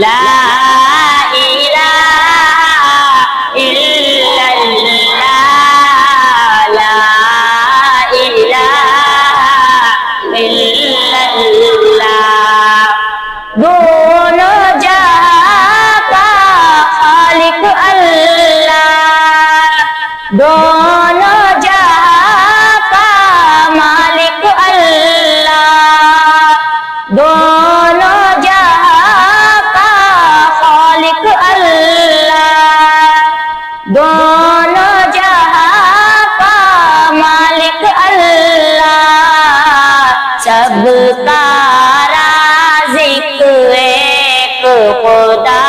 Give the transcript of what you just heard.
লা ইলাহা ইল্লাল্লাহ লা ইলাহা ইল্লাল্লাহ दोनों जहां का खालिक अल्लाह दोनों जहां का मालिक अल्लाह दोनों जहां का खालिक अल्लाह दोनों जहां का मालिक अल्लाह सबका राज़िक़ एक खुदा